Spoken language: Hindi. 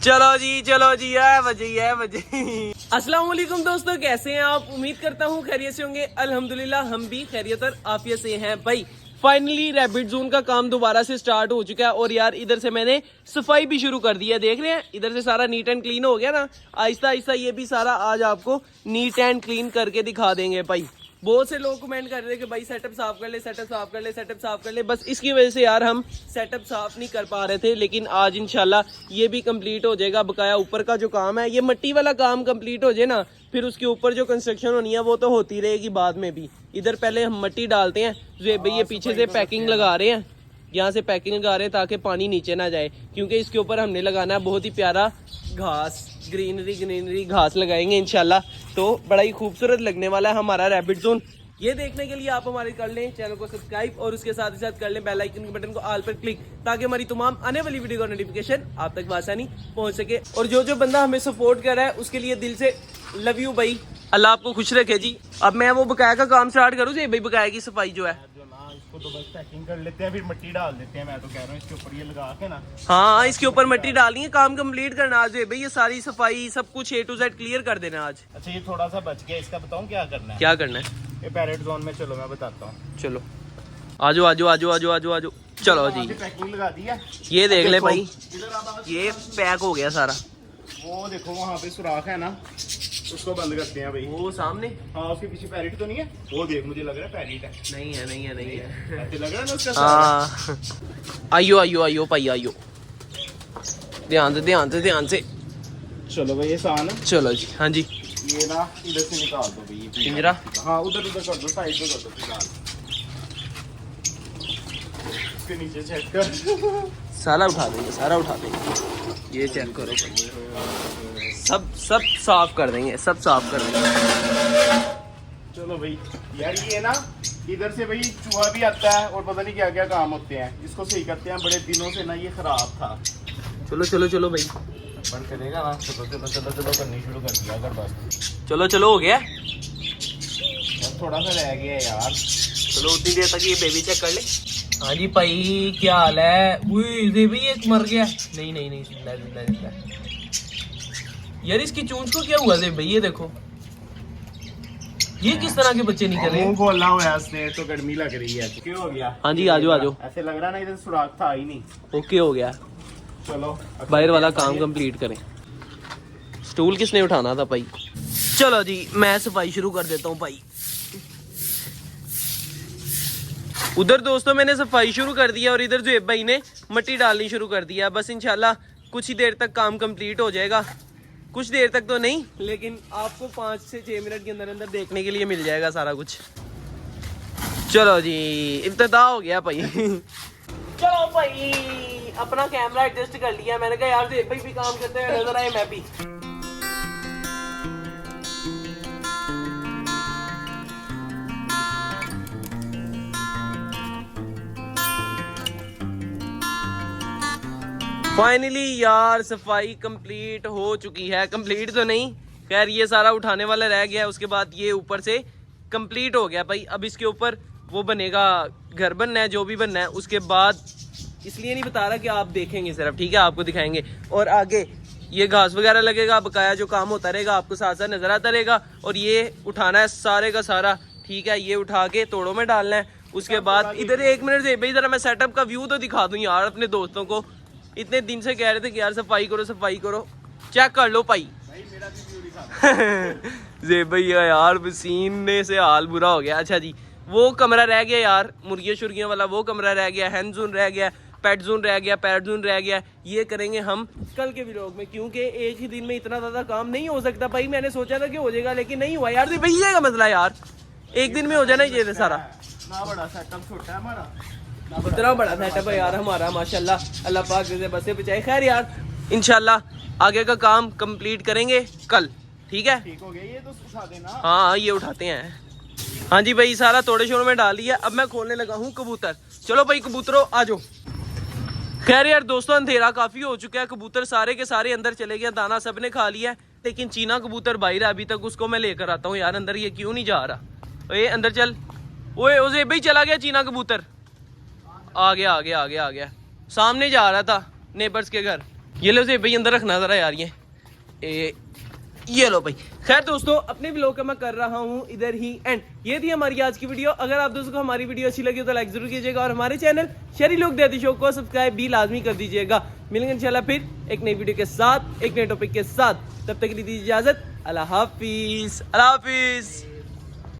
चलो जी है बजे। अस्सलाम वालेकुम दोस्तों, कैसे हैं आप? उम्मीद करता हूँ खैरियत से होंगे। अल्हम्दुलिल्लाह हम भी खैरियत और आफियत से हैं भाई। फाइनली रैबिट जोन का काम दोबारा से स्टार्ट हो चुका है और यार इधर से मैंने सफाई भी शुरू कर दी है। देख रहे हैं इधर से सारा नीट एंड क्लीन हो गया ना। आहिस्ता आहिस्ता ये भी सारा आज आपको नीट एंड क्लीन करके दिखा देंगे भाई। बहुत से लोग कमेंट कर रहे हैं कि भाई सेटअप साफ कर ले, सेटअप साफ कर ले, सेटअप साफ कर ले। बस इसकी वजह से यार हम सेटअप साफ नहीं कर पा रहे थे, लेकिन आज इंशाल्लाह ये भी कंप्लीट हो जाएगा। बकाया ऊपर का जो काम है, ये मिट्टी वाला काम कंप्लीट हो जाए ना, फिर उसके ऊपर जो कंस्ट्रक्शन होनी है वो तो होती रहेगी बाद में भी। इधर पहले हम मिट्टी डालते हैं। जो भाई ये पीछे से पैकिंग लगा रहे हैं, यहाँ से पैकिंग लगा रहे हैं ताकि पानी नीचे ना जाए, क्योंकि इसके ऊपर हमने लगाना है बहुत ही प्यारा घास, ग्रीनरी घास लगाएंगे इंशाल्लाह। तो बड़ा ही खूबसूरत लगने वाला है हमारा रैबिट जोन। ये देखने के लिए आप हमारे कर लें चैनल को सब्सक्राइब और उसके साथ ही साथ कर लें बेल आइकन के बटन को ऑल पर क्लिक, ताकि हमारी तमाम आने वाली वीडियो का नोटिफिकेशन आप तक आसानी पहुंच सके। और जो बंदा हमें सपोर्ट कर रहा है उसके लिए दिल से लव यू भाई, अल्लाह आपको खुश रखे जी। अब मैं वो बकाया का काम स्टार्ट करूँ भाई, बकाया की सफाई जो है तो बस पैकिंग कर लेते हैं, फिर मिट्टी डाल देते हैं। मैं तो कह रहा हूँ इसके ऊपर ये लगा के ना, हाँ इसके ऊपर मिट्टी डालनी है, काम कंप्लीट करना आज भाई। ये सारी सफाई सब कुछ A to Z क्लियर कर देना आज। अच्छा ये थोड़ा सा बच गया, इसका बताऊँ क्या करना है? क्या करना है? ये पैरेट जोन में चलो मैं बताता हूँ। चलो आजो आजो आजो आजो आजो आजो चलो जी। पैकिंग लगा दी है, ये देख ले भाई, ये पैक हो गया सारा। वो देखो वहाँ पे सुराख है ना, उसको बंद करते हैं भाई। वो सामने, हाँ उसके पीछे पैरेट तो नहीं है? वो देख, मुझे लग रहा है पैरेट है। नहीं है नहीं है नहीं है, ऐसे लग रहा है ना उसका। हाँ आइयो आइयो आइयो भाई आइयो, ध्यान से ध्यान से ध्यान से। चलो भाई ये सान, चलो जी। हाँ जी ये ना इधर से निकाल दो भाई पिंजरा। हाँ उधर कर दो, साइड पे कर दो फिलहाल। इसके नीचे चेक कर, सारा उठा देंगे, सारा उठा देंगे। ये चेक करो भाई, सब साफ कर देंगे, सब साफ कर देंगे। चलो भाई यार ये ना इधर से भाई चूहा भी आता है और पता नहीं क्या क्या काम होते हैं, इसको सही करते हैं। बड़े दिनों से ना ये खराब था। चलो चलो चलो भाई, बंद करेगा ना। चलो चलो चलो चलो करनी शुरू कर दिया अगर बस। चलो चलो हो गया, और थोड़ा सा रह गया यार। चलो उतनी देर तक ये बेबी चेक कर ले। हाँ जी भाई क्या हाल है? ये भी एक मर गया। नहीं नहीं नहीं, जिंदा जिंदा जिंदा। यार इसकी चोंच को क्या हुआ भाई? ये देखो ये किस तरह के बच्चे निकल रहे हैं। बोला हुआ है उसने तो गर्मी लग रही है। क्यों हो गया? हाँ जी आजो आजो। ऐसे लग रहा ना इधर सुराख था ही नहीं। ओके हो गया। चलो बाहर वाला काम कंप्लीट करें। स्टूल किसने उठाना था भाई? चलो जी मैं सफाई शुरू कर देता हूँ भाई। उधर दोस्तों मैंने सफाई शुरू कर दिया और इधर जुएब भाई ने मिट्टी डालनी शुरू कर दिया। बस इंशाल्लाह कुछ ही देर तक काम कंप्लीट हो जाएगा। कुछ देर तक तो नहीं, लेकिन आपको 5 से 6 मिनट के अंदर अंदर देखने के लिए मिल जाएगा सारा कुछ। चलो जी इब्तिदा हो गया भाई। चलो भाई अपना कैमरा एडजस्ट कर लिया। मैंने कहा यार जुएब भाई भी काम करते हुए नजर आए, मैं भी। फाइनली यार सफाई कंप्लीट हो चुकी है। कंप्लीट तो नहीं, खैर ये सारा उठाने वाला रह गया है। उसके बाद ये ऊपर से कंप्लीट हो गया भाई। अब इसके ऊपर वो बनेगा, घर बनना है जो भी बनना है। उसके बाद इसलिए नहीं बता रहा कि आप देखेंगे सिर्फ, ठीक है, आपको दिखाएंगे। और आगे ये घास वगैरह लगेगा, बकाया जो काम होता रहेगा आपको साथ साथ नजर आता रहेगा। और ये उठाना है सारे का सारा, ठीक है, ये उठा के तोड़ों में डालना है। उसके बाद इधर 1 मिनट से भाई जरा मैं सेटअप का व्यू तो दिखा दूं यार अपने दोस्तों को। इतने दिन से कह रहे थे कि यार सफाई करो सफाई करो, चेक कर लो भाई। मेरा भी व्यू दिखा। जे भैया यार पसीने से हाल बुरा हो गया। अच्छा जी वो कमरा रह गया यार, मुर्गियाँ शुर्गियाँ वाला वो कमरा रह गया, हैंड जोन रह गया, पेट जोन रह गया, पैर जोन रह गया। ये करेंगे हम कल के व्लॉग में, क्योंकि एक ही दिन में इतना ज्यादा काम नहीं हो सकता भाई। मैंने सोचा था कि हो जाएगा लेकिन नहीं हुआ यार। भैया का मसला यार, एक दिन में हो जाना चाहिए सारा। ना बड़ा सेटअप छोटा है हमारा, इतना बड़ा सेटअप है यार हमारा माशाल्लाह। अल्लाह पाक से बसे बचाए। खैर यार इंशाल्लाह आगे का काम कंप्लीट करेंगे कल, ठीक है। ठीक हो गया ये तो उठा देना। हाँ ये उठाते हैं। हाँ जी भाई सारा तोड़े शोड़ों में डाल दिया। अब मैं खोलने लगा हूँ कबूतर। चलो भाई कबूतरों आ जाओ। खैर यार दोस्तों अंधेरा काफी हो चुका है। कबूतर सारे के सारे अंदर चले गए, दाना सबने खा लिया है। लेकिन चीना कबूतर बाहर है अभी तक, उसको मैं लेकर आता हूँ यार अंदर। ये क्यों नहीं जा रहा? ओए अंदर चल। ओए उसे भाई चला गया चीना कबूतर। आ गया आ गया आ गया आ गया, सामने जा रहा था नेबर्स के घर। ये लो भाई अंदर रखना जरा यार ये लो भाई। खैर दोस्तों अपने व्लॉग का मैं कर रहा हूँ इधर ही एंड। ये थी हमारी आज की वीडियो। अगर आप दोस्तों को हमारी वीडियो अच्छी लगी तो लाइक जरूर कीजिएगा और हमारे चैनल शहरी लोग देहाती शो को सब्सक्राइब भी लाजमी कर दीजिएगा। मिलेंगे इंशाल्लाह फिर एक नई वीडियो के साथ, एक नए टॉपिक के साथ। तब तक के लिए दीजिए इजाजत। अल्लाह हाफिज।